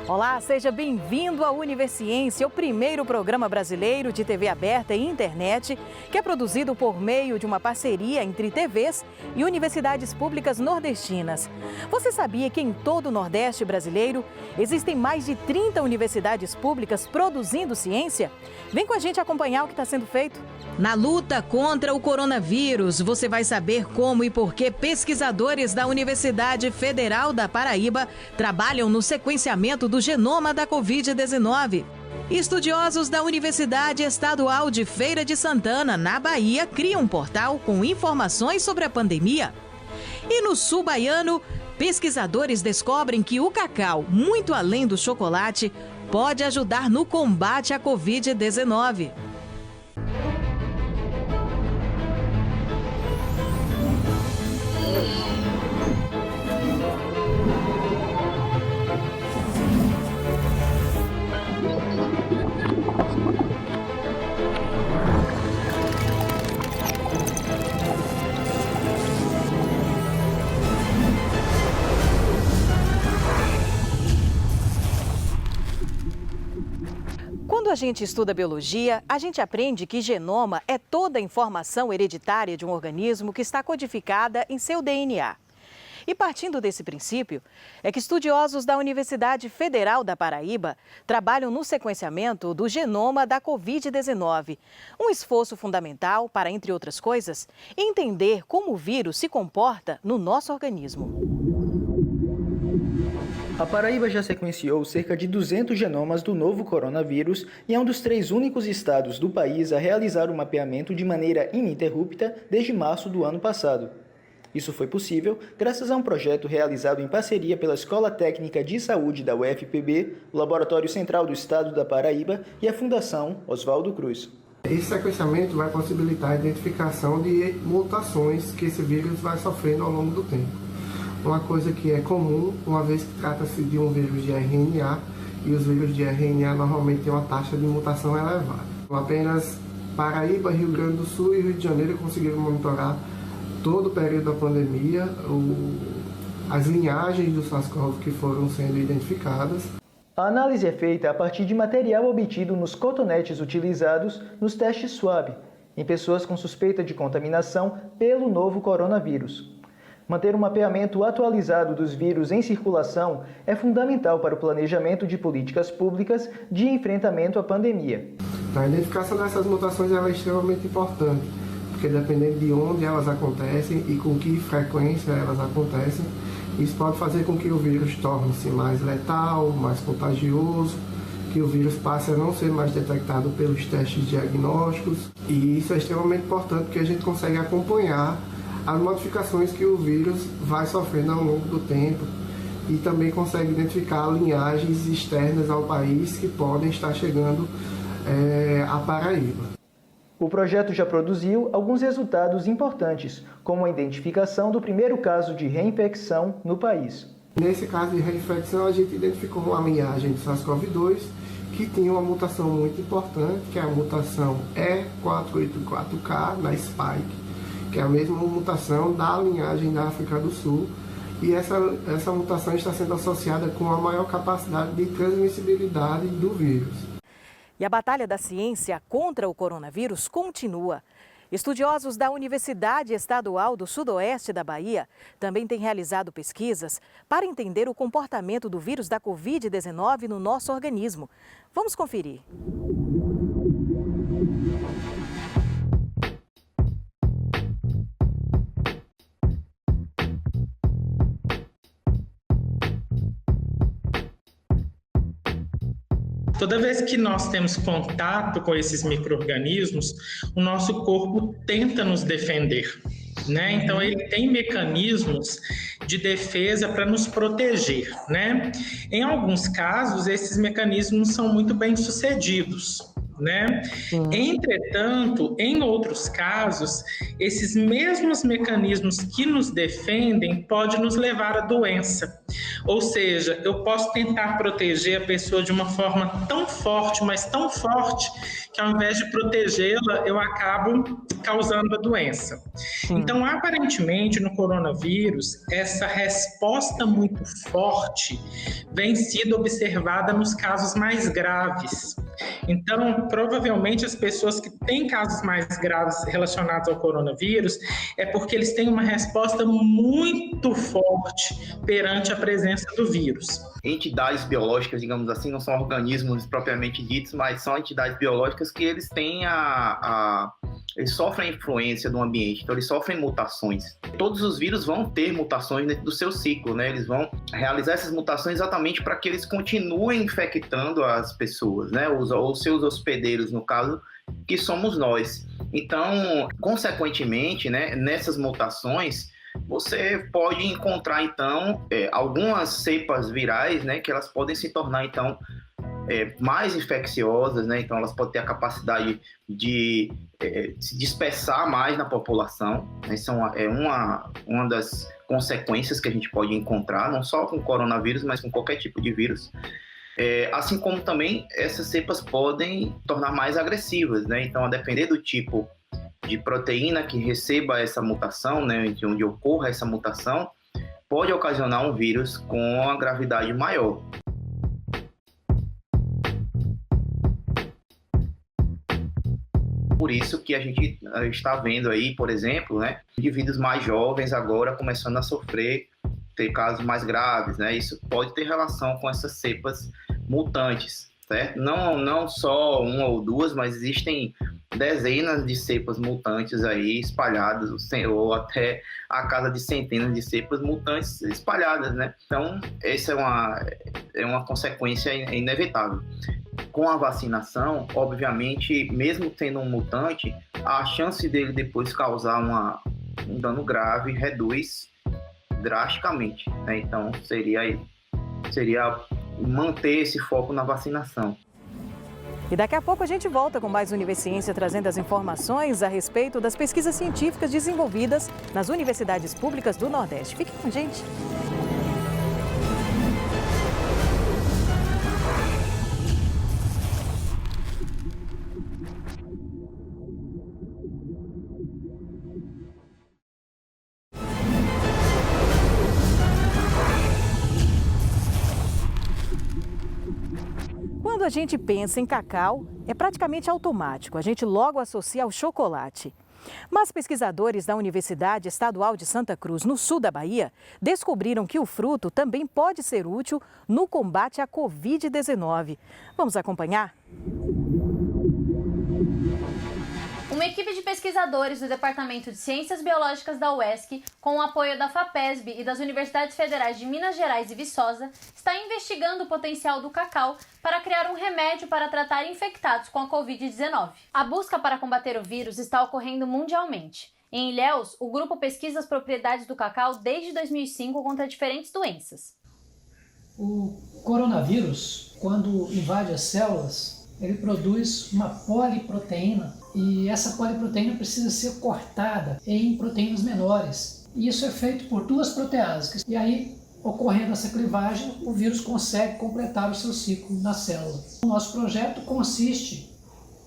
Olá, seja bem-vindo ao Universiência, o primeiro programa brasileiro de TV aberta e internet, que é produzido por meio de uma parceria entre TVs e universidades públicas nordestinas. Você sabia que em todo o Nordeste brasileiro existem mais de 30 universidades públicas produzindo ciência? Vem com a gente acompanhar o que está sendo feito. Na luta contra o coronavírus, você vai saber como e por que pesquisadores da Universidade Federal da Paraíba trabalham no sequenciamento do genoma da Covid-19. Estudiosos da Universidade Estadual de Feira de Santana, na Bahia, criam um portal com informações sobre a pandemia. E no sul baiano, pesquisadores descobrem que o cacau, muito além do chocolate, pode ajudar no combate à Covid-19. Quando a gente estuda biologia, a gente aprende que genoma é toda a informação hereditária de um organismo que está codificada em seu DNA. E partindo desse princípio, é que estudiosos da Universidade Federal da Paraíba trabalham no sequenciamento do genoma da Covid-19. Um esforço fundamental para, entre outras coisas, entender como o vírus se comporta no nosso organismo. A Paraíba já sequenciou cerca de 200 genomas do novo coronavírus e é um dos 3 únicos estados do país a realizar o mapeamento de maneira ininterrupta desde março do ano passado. Isso foi possível graças a um projeto realizado em parceria pela Escola Técnica de Saúde da UFPB, o Laboratório Central do Estado da Paraíba e a Fundação Oswaldo Cruz. Esse sequenciamento vai possibilitar a identificação de mutações que esse vírus vai sofrendo ao longo do tempo. Uma coisa que é comum, uma vez que trata-se de um vírus de RNA, e os vírus de RNA normalmente têm uma taxa de mutação elevada. Apenas Paraíba, Rio Grande do Sul e Rio de Janeiro conseguiram monitorar todo o período da pandemia, as linhagens do SARS-CoV que foram sendo identificadas. A análise é feita a partir de material obtido nos cotonetes utilizados nos testes SWAB, em pessoas com suspeita de contaminação pelo novo coronavírus. Manter um mapeamento atualizado dos vírus em circulação é fundamental para o planejamento de políticas públicas de enfrentamento à pandemia. A identificação dessas mutações é extremamente importante, porque dependendo de onde elas acontecem e com que frequência elas acontecem, isso pode fazer com que o vírus torne-se mais letal, mais contagioso, que o vírus passe a não ser mais detectado pelos testes diagnósticos. E isso é extremamente importante porque a gente consegue acompanhar as modificações que o vírus vai sofrendo ao longo do tempo e também consegue identificar linhagens externas ao país que podem estar chegando à Paraíba. O projeto já produziu alguns resultados importantes, como a identificação do primeiro caso de reinfecção no país. Nesse caso de reinfecção, a gente identificou uma linhagem de SARS-CoV-2 que tinha uma mutação muito importante, que é a mutação E484K na Spike, que é a mesma mutação da linhagem da África do Sul, e essa mutação está sendo associada com a maior capacidade de transmissibilidade do vírus. E a batalha da ciência contra o coronavírus continua. Estudiosos da Universidade Estadual do Sudoeste da Bahia também têm realizado pesquisas para entender o comportamento do vírus da Covid-19 no nosso organismo. Vamos conferir. Toda vez que nós temos contato com esses micro-organismos, o nosso corpo tenta nos defender, né? Então, ele tem mecanismos de defesa para nos proteger, né? Em alguns casos, esses mecanismos são muito bem sucedidos, né? Entretanto, em outros casos, esses mesmos mecanismos que nos defendem podem nos levar à doença. Ou seja, eu posso tentar proteger a pessoa de uma forma tão forte, mas tão forte, que ao invés de protegê-la, eu acabo causando a doença. Então, aparentemente, no coronavírus, essa resposta muito forte vem sido observada nos casos mais graves. Então, provavelmente, as pessoas que têm casos mais graves relacionados ao coronavírus é porque eles têm uma resposta muito forte perante a presença do vírus. Entidades biológicas, digamos assim, não são organismos propriamente ditos, mas são entidades biológicas que eles têm eles sofrem a influência do ambiente, então eles sofrem mutações. Todos os vírus vão ter mutações dentro do seu ciclo, né? Eles vão realizar essas mutações exatamente para que eles continuem infectando as pessoas, né? Os seus hospedeiros, no caso, que somos nós. Então, consequentemente, né, nessas mutações, você pode encontrar, então, algumas cepas virais, né, que elas podem se tornar, então, mais infecciosas, né? Então elas podem ter a capacidade de se dispersar mais na população. Isso é uma das consequências que a gente pode encontrar, não só com o coronavírus, mas com qualquer tipo de vírus. Assim como também essas cepas podem tornar mais agressivas, né? Então, a depender do tipo de proteína que receba essa mutação, né, onde ocorra essa mutação, pode ocasionar um vírus com uma gravidade maior. Por isso que a gente está vendo aí, por exemplo, né, indivíduos mais jovens agora começando a ter casos mais graves, né? Isso pode ter relação com essas cepas mutantes, certo? Não só uma ou duas, mas existem dezenas de cepas mutantes aí espalhadas, ou até a casa de centenas de cepas mutantes espalhadas, né? Então, essa é uma consequência inevitável. Com a vacinação, obviamente, mesmo tendo um mutante, a chance dele depois causar um dano grave reduz drasticamente, né? Então, seria manter esse foco na vacinação. E daqui a pouco a gente volta com mais Univerciência, trazendo as informações a respeito das pesquisas científicas desenvolvidas nas universidades públicas do Nordeste. Fique com a gente. Quando a gente pensa em cacau, é praticamente automático, a gente logo associa ao chocolate. Mas pesquisadores da Universidade Estadual de Santa Cruz, no sul da Bahia, descobriram que o fruto também pode ser útil no combate à Covid-19. Vamos acompanhar? Uma equipe de pesquisadores do Departamento de Ciências Biológicas da UESC, com o apoio da FAPESB e das Universidades Federais de Minas Gerais e Viçosa, está investigando o potencial do cacau para criar um remédio para tratar infectados com a Covid-19. A busca para combater o vírus está ocorrendo mundialmente. Em Ilhéus, o grupo pesquisa as propriedades do cacau desde 2005 contra diferentes doenças. O coronavírus, quando invade as células, ele produz uma poliproteína e essa poliproteína precisa ser cortada em proteínas menores. E isso é feito por duas proteases. E aí, ocorrendo essa clivagem, o vírus consegue completar o seu ciclo na célula. O nosso projeto consiste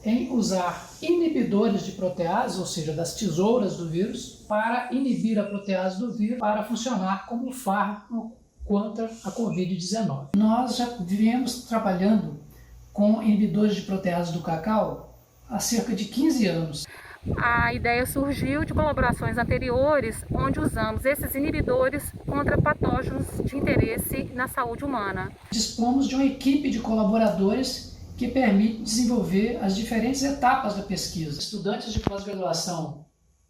em usar inibidores de protease, ou seja, das tesouras do vírus, para inibir a protease do vírus, para funcionar como fármaco contra a Covid-19. Nós já viemos trabalhando com inibidores de protease do cacau há cerca de 15 anos. A ideia surgiu de colaborações anteriores, onde usamos esses inibidores contra patógenos de interesse na saúde humana. Dispomos de uma equipe de colaboradores que permite desenvolver as diferentes etapas da pesquisa. Estudantes de pós-graduação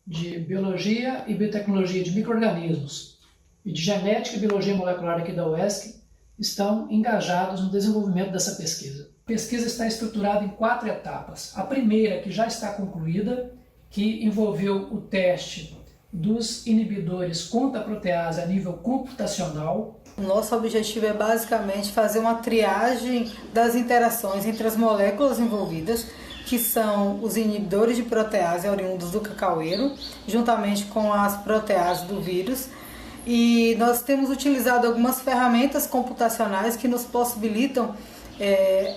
de Biologia e Biotecnologia de Micro-organismos e de Genética e Biologia Molecular aqui da UESC estão engajados no desenvolvimento dessa pesquisa. A pesquisa está estruturada em 4 etapas. A primeira, que já está concluída, que envolveu o teste dos inibidores contra a protease a nível computacional. O nosso objetivo é basicamente fazer uma triagem das interações entre as moléculas envolvidas que são os inibidores de protease oriundos do cacaueiro, juntamente com as proteases do vírus. E nós temos utilizado algumas ferramentas computacionais que nos possibilitam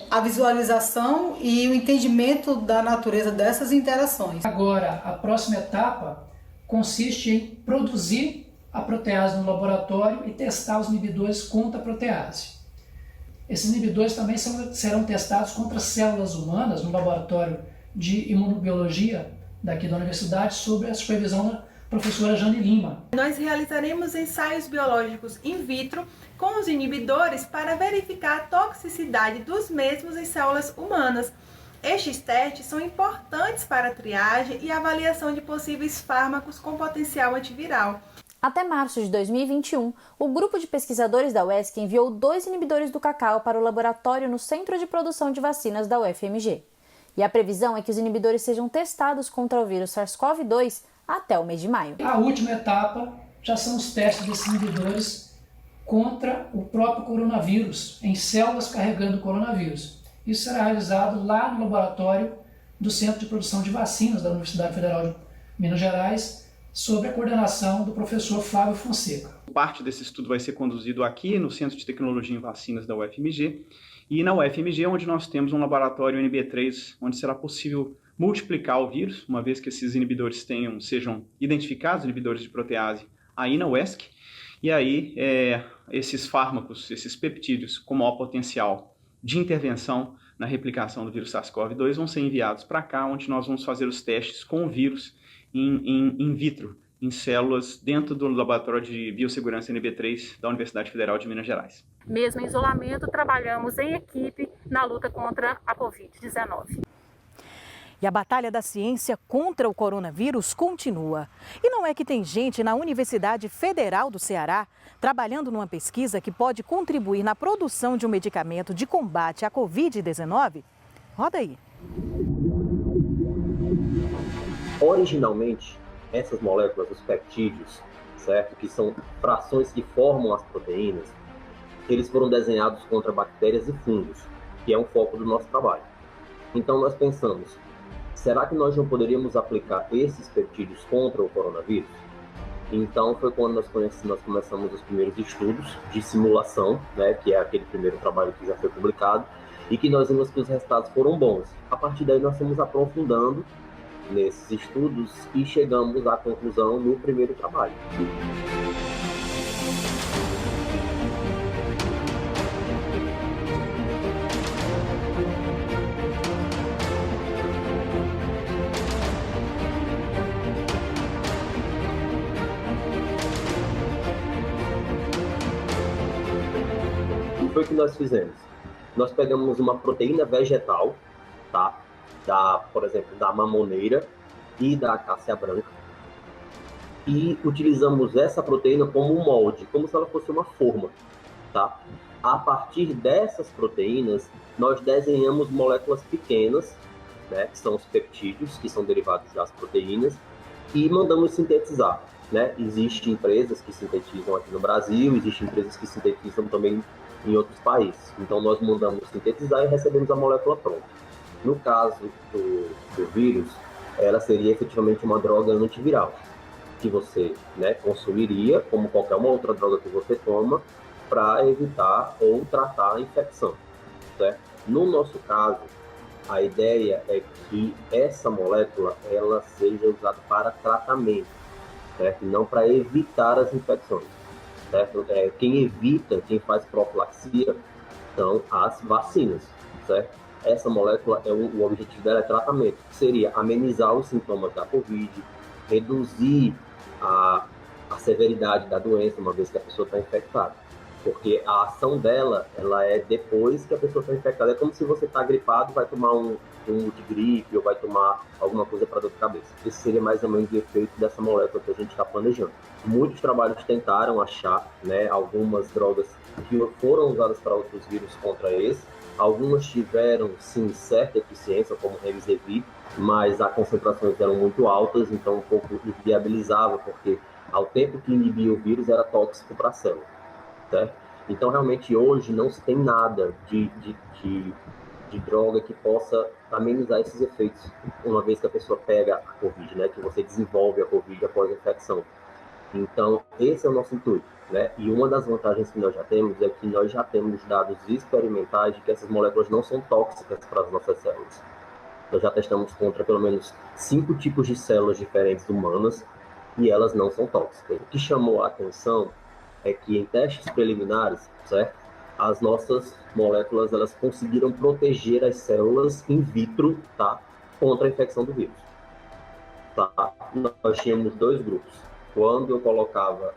a visualização e o entendimento da natureza dessas interações. Agora, a próxima etapa consiste em produzir a protease no laboratório e testar os inibidores contra a protease. Esses inibidores também serão testados contra células humanas no laboratório de imunobiologia daqui da universidade, sob a supervisão da professora Jane Lima. Nós realizaremos ensaios biológicos in vitro com os inibidores para verificar a toxicidade dos mesmos em células humanas. Estes testes são importantes para a triagem e avaliação de possíveis fármacos com potencial antiviral. Até março de 2021, o grupo de pesquisadores da UESC enviou 2 inibidores do cacau para o laboratório no Centro de Produção de Vacinas da UFMG. E a previsão é que os inibidores sejam testados contra o vírus SARS-CoV-2 até o mês de maio. A última etapa já são os testes desses inibidores contra o próprio coronavírus, em células carregando o coronavírus. Isso será realizado lá no laboratório do Centro de Produção de Vacinas da Universidade Federal de Minas Gerais, sob a coordenação do professor Flávio Fonseca. Parte desse estudo vai ser conduzido aqui no Centro de Tecnologia em Vacinas da UFMG, e na UFMG, onde nós temos um laboratório NB3, onde será possível multiplicar o vírus, uma vez que esses inibidores sejam identificados, inibidores de protease, aí na UESC, e aí esses fármacos, esses peptídeos com maior potencial de intervenção na replicação do vírus SARS-CoV-2 vão ser enviados para cá, onde nós vamos fazer os testes com o vírus in vitro, em células dentro do Laboratório de Biossegurança NB3 da Universidade Federal de Minas Gerais. Mesmo em isolamento, trabalhamos em equipe na luta contra a Covid-19. E a batalha da ciência contra o coronavírus continua. E não é que tem gente na Universidade Federal do Ceará trabalhando numa pesquisa que pode contribuir na produção de um medicamento de combate à Covid-19? Roda aí. Originalmente, essas moléculas, os peptídeos, certo? Que são frações que formam as proteínas, eles foram desenhados contra bactérias e fungos, que é um foco do nosso trabalho. Então nós pensamos, será que nós não poderíamos aplicar esses peptídeos contra o coronavírus? Então foi quando nós começamos os primeiros estudos de simulação, né, que é aquele primeiro trabalho que já foi publicado, e que nós vimos que os resultados foram bons. A partir daí nós fomos aprofundando nesses estudos e chegamos à conclusão no primeiro trabalho. O que foi que nós fizemos? Nós pegamos uma proteína vegetal, tá? Por exemplo, da mamoneira e da acácia branca, e utilizamos essa proteína como um molde, como se ela fosse uma forma, tá? A partir dessas proteínas, nós desenhamos moléculas pequenas, né, que são os peptídeos, que são derivados das proteínas, e mandamos sintetizar, né? Existem empresas que sintetizam aqui no Brasil, existem empresas que sintetizam também em outros países. Então, nós mandamos sintetizar e recebemos a molécula pronta. No caso do vírus, ela seria efetivamente uma droga antiviral, que você, né, consumiria, como qualquer uma outra droga que você toma, para evitar ou tratar a infecção, certo? No nosso caso, a ideia é que essa molécula ela seja usada para tratamento, certo? Não para evitar as infecções, certo? Quem faz profilaxia são as vacinas, certo? Essa molécula, o objetivo dela é tratamento, que seria amenizar os sintomas da Covid, reduzir a severidade da doença, uma vez que a pessoa está infectada. Porque a ação dela, ela é depois que a pessoa está infectada. É como se você está gripado, vai tomar um multigripe ou vai tomar alguma coisa para dor de cabeça. Esse seria mais ou menos o efeito dessa molécula que a gente está planejando. Muitos trabalhos tentaram achar, né, algumas drogas que foram usadas para outros vírus contra esse. Algumas tiveram, sim, certa eficiência, como o Remdesivir, mas as concentrações eram muito altas, então um pouco inviabilizava, porque ao tempo que inibia o vírus era tóxico para a célula, certo? Então, realmente, hoje não se tem nada de de droga que possa amenizar esses efeitos, uma vez que a pessoa pega a Covid, né? Que você desenvolve a Covid após a infecção. Então, esse é o nosso intuito, né? E uma das vantagens que nós já temos é que nós já temos dados experimentais de que essas moléculas não são tóxicas para as nossas células. Nós já testamos contra pelo menos 5 tipos de células diferentes humanas e elas não são tóxicas. O que chamou a atenção é que em testes preliminares, certo? As nossas moléculas, elas conseguiram proteger as células in vitro, tá? Contra a infecção do vírus. Tá? Nós tínhamos 2 grupos. Quando eu colocava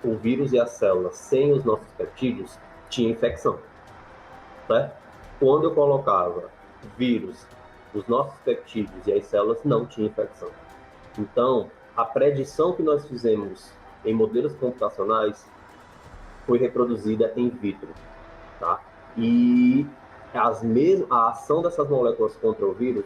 o vírus e as células sem os nossos peptídeos, tinha infecção. Certo? Quando eu colocava o vírus, os nossos peptídeos e as células, não tinha infecção. Então, a predição que nós fizemos em modelos computacionais foi reproduzida in vitro. Tá? E a ação dessas moléculas contra o vírus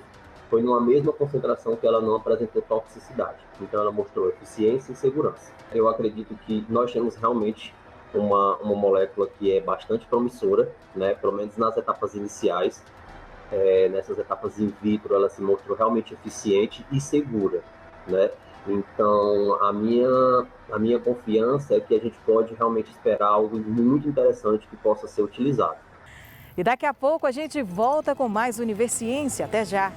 foi numa mesma concentração que ela não apresentou toxicidade. Então, ela mostrou eficiência e segurança. Eu acredito que nós temos realmente uma molécula que é bastante promissora, né? Pelo menos nas etapas iniciais. Nessas etapas in vitro, ela se mostrou realmente eficiente e segura, né? Então, a minha confiança é que a gente pode realmente esperar algo muito interessante que possa ser utilizado. E daqui a pouco a gente volta com mais Universiência. Até já!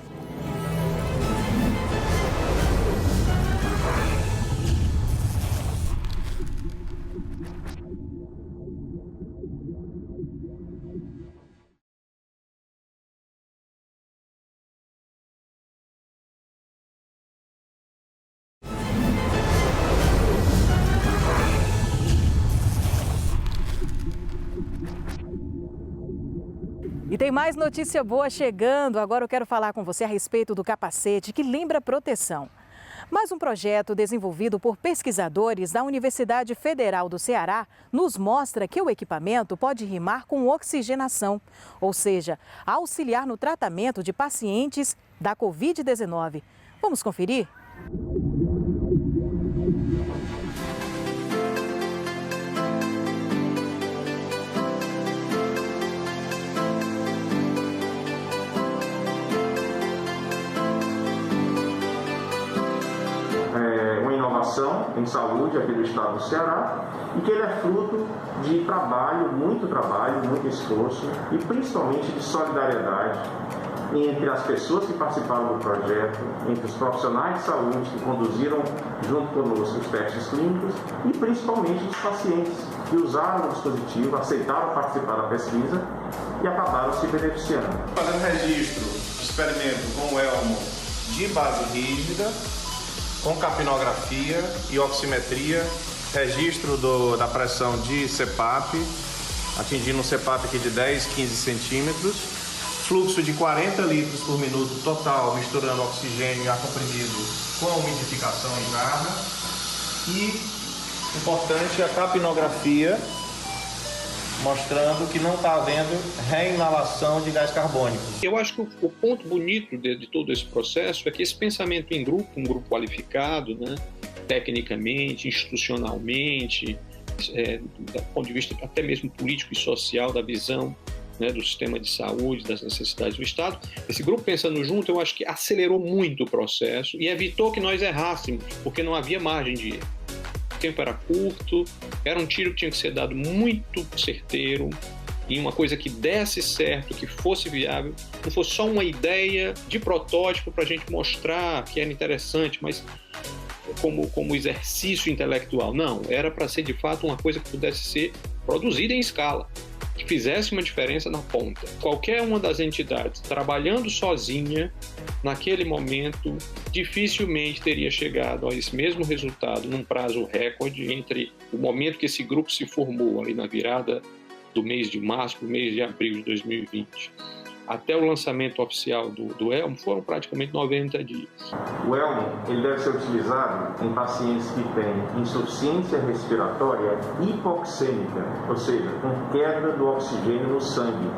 E tem mais notícia boa chegando. Agora eu quero falar com você a respeito do capacete que lembra proteção. Mais um projeto desenvolvido por pesquisadores da Universidade Federal do Ceará nos mostra que o equipamento pode rimar com oxigenação, ou seja, auxiliar no tratamento de pacientes da Covid-19. Vamos conferir? Em saúde aqui do estado do Ceará e que ele é fruto de trabalho, muito esforço e principalmente de solidariedade entre as pessoas que participaram do projeto, entre os profissionais de saúde que conduziram junto conosco os testes clínicos e principalmente os pacientes que usaram o dispositivo, aceitaram participar da pesquisa e acabaram se beneficiando. Fazendo registro de experimento com o elmo de base rígida, com capnografia e oximetria, registro da pressão de CPAP, atingindo um CPAP aqui de 10, 15 centímetros, fluxo de 40 litros por minuto total, misturando oxigênio e ar comprimido com umidificação em jarra. E, importante, a capnografia, mostrando que não está havendo reinalação de gás carbônico. Eu acho que o ponto bonito de todo esse processo é que esse pensamento em grupo, um grupo qualificado, né, tecnicamente, institucionalmente, do ponto de vista até mesmo político e social, da visão, né, do sistema de saúde, das necessidades do Estado, esse grupo pensando junto, eu acho que acelerou muito o processo e evitou que nós errássemos, porque não havia margem de erro. O tempo era curto, era um tiro que tinha que ser dado muito certeiro, em uma coisa que desse certo, que fosse viável, não fosse só uma ideia de protótipo para a gente mostrar que era interessante, mas como exercício intelectual. Não, era para ser de fato uma coisa que pudesse ser produzida em escala, que fizesse uma diferença na ponta. Qualquer uma das entidades trabalhando sozinha, naquele momento, dificilmente teria chegado a esse mesmo resultado num prazo recorde entre o momento que esse grupo se formou, ali na virada do mês de março para o mês de abril de 2020. Até o lançamento oficial do elmo foram praticamente 90 dias. O elmo ele deve ser utilizado em pacientes que têm insuficiência respiratória hipoxêmica, ou seja, com queda do oxigênio no sangue,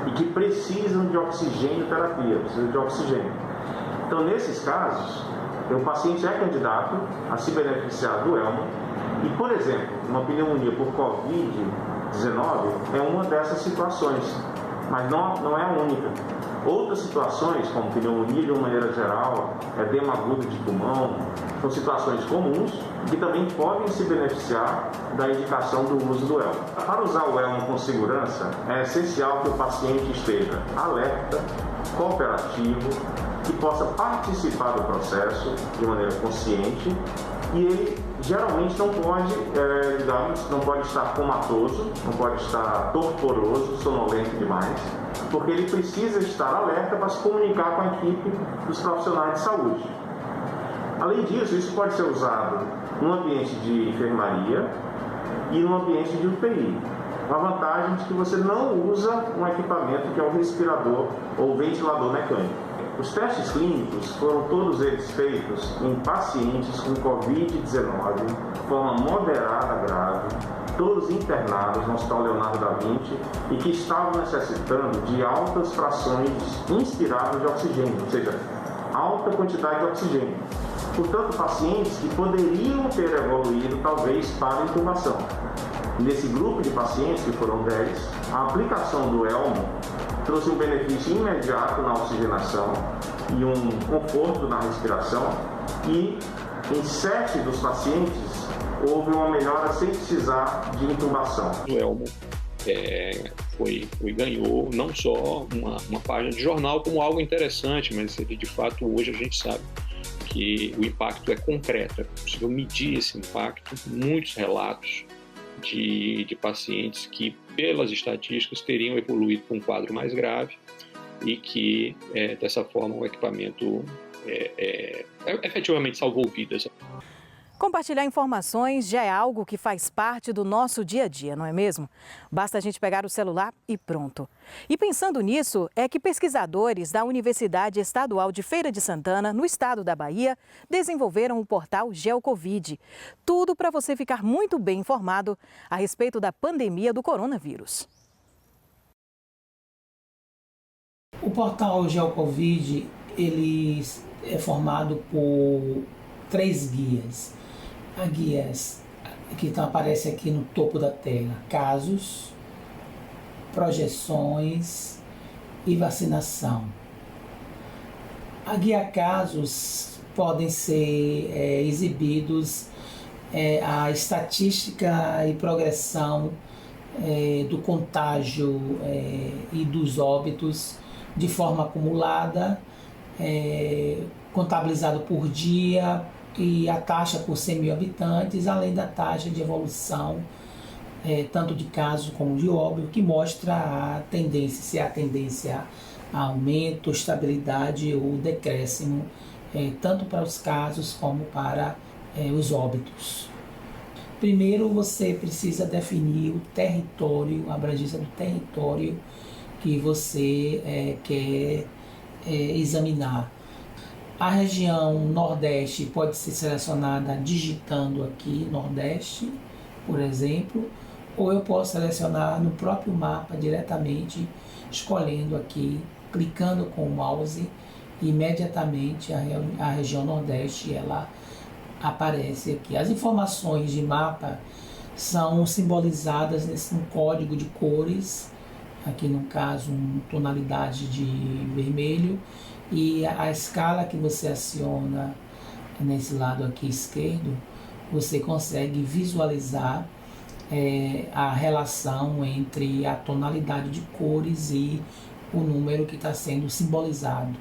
e que precisam de oxigênio terapia, precisam de oxigênio. Então, nesses casos, o paciente é candidato a se beneficiar do elmo e, por exemplo, uma pneumonia por Covid-19 é uma dessas situações. mas não é a única. Outras situações, como pneumonia de uma maneira geral, edema agudo de pulmão, são situações comuns que também podem se beneficiar da indicação do uso do elmo. Para usar o elmo com segurança, é essencial que o paciente esteja alerta, cooperativo, que possa participar do processo de maneira consciente, e ele geralmente não pode estar comatoso, não pode estar torporoso, sonolento demais, porque ele precisa estar alerta para se comunicar com a equipe dos profissionais de saúde. Além disso, isso pode ser usado no ambiente de enfermaria e no ambiente de UTI. A vantagem de que você não usa um equipamento que é o respirador ou ventilador mecânico. Os testes clínicos foram todos eles feitos em pacientes com Covid-19, de forma moderada a grave, todos internados no Hospital Leonardo da Vinci e que estavam necessitando de altas frações inspiradas de oxigênio, ou seja, alta quantidade de oxigênio. Portanto, pacientes que poderiam ter evoluído talvez para intubação. Nesse grupo de pacientes, que foram 10, a aplicação do elmo trouxe um benefício imediato na oxigenação e um conforto na respiração, e em 7 dos pacientes houve uma melhora sem precisar de intubação. O elmo ganhou não só uma página de jornal como algo interessante, mas ele, de fato, hoje a gente sabe que o impacto é concreto, é possível medir esse impacto. Muitos relatos de pacientes que, pelas estatísticas, teriam evoluído para um quadro mais grave e que, dessa forma, o equipamento efetivamente salvou vidas. Compartilhar informações já é algo que faz parte do nosso dia a dia, não é mesmo? Basta a gente pegar o celular e pronto. E pensando nisso, é que pesquisadores da Universidade Estadual de Feira de Santana, no estado da Bahia, desenvolveram o portal GeoCovid. Tudo para você ficar muito bem informado a respeito da pandemia do coronavírus. O portal GeoCovid, ele é formado por 3 guias. A guia que aparece aqui no topo da tela: casos, projeções e vacinação. A guia casos podem ser exibidos a estatística e progressão do contágio e dos óbitos de forma acumulada, contabilizado por dia, e a taxa por 100 mil habitantes, além da taxa de evolução, tanto de casos como de óbito, que mostra a tendência, se há tendência a aumento, estabilidade ou decréscimo, tanto para os casos como para os óbitos. Primeiro, você precisa definir o território, a abrangência do território que você quer examinar. A região Nordeste pode ser selecionada digitando aqui Nordeste, por exemplo, ou eu posso selecionar no próprio mapa diretamente, escolhendo aqui, clicando com o mouse, e imediatamente a região Nordeste ela aparece aqui. As informações de mapa são simbolizadas num código de cores, aqui no caso tonalidade de vermelho, e a escala que você aciona nesse lado aqui esquerdo, você consegue visualizar a relação entre a tonalidade de cores e o número que está sendo simbolizado.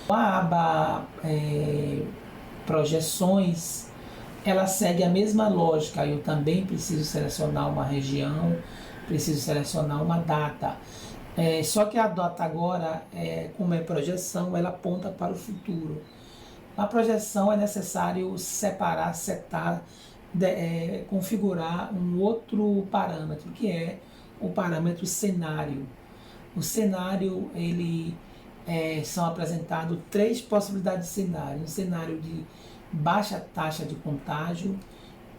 A aba projeções, ela segue a mesma lógica. Eu também preciso selecionar uma região, preciso selecionar uma data. Só que a data agora, como é projeção, ela aponta para o futuro. Na projeção é necessário separar, setar, configurar um outro parâmetro, que é o parâmetro cenário. O cenário, são apresentados 3 possibilidades de cenário. Um cenário de baixa taxa de contágio,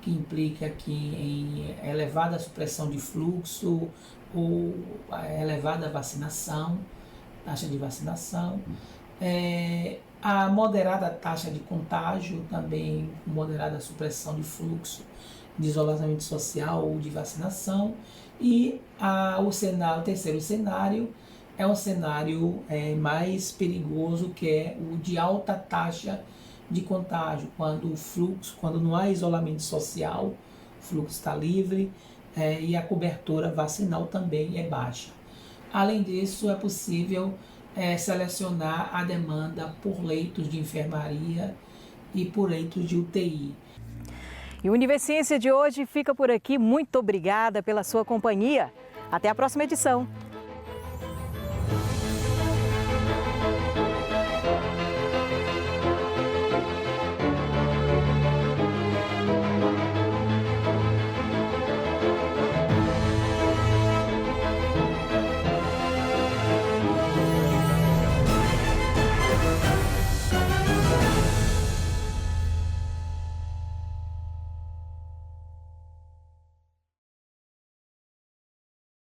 que implica aqui em elevada supressão de fluxo ou elevada vacinação, taxa de vacinação. A moderada taxa de contágio, também moderada supressão de fluxo de isolamento social ou de vacinação. E o terceiro cenário é um cenário mais perigoso, que é o de alta taxa de contágio, quando não há isolamento social, o fluxo está livre e a cobertura vacinal também é baixa. Além disso, é possível selecionar a demanda por leitos de enfermaria e por leitos de UTI. E o Univerciência de hoje fica por aqui. Muito obrigada pela sua companhia. Até a próxima edição.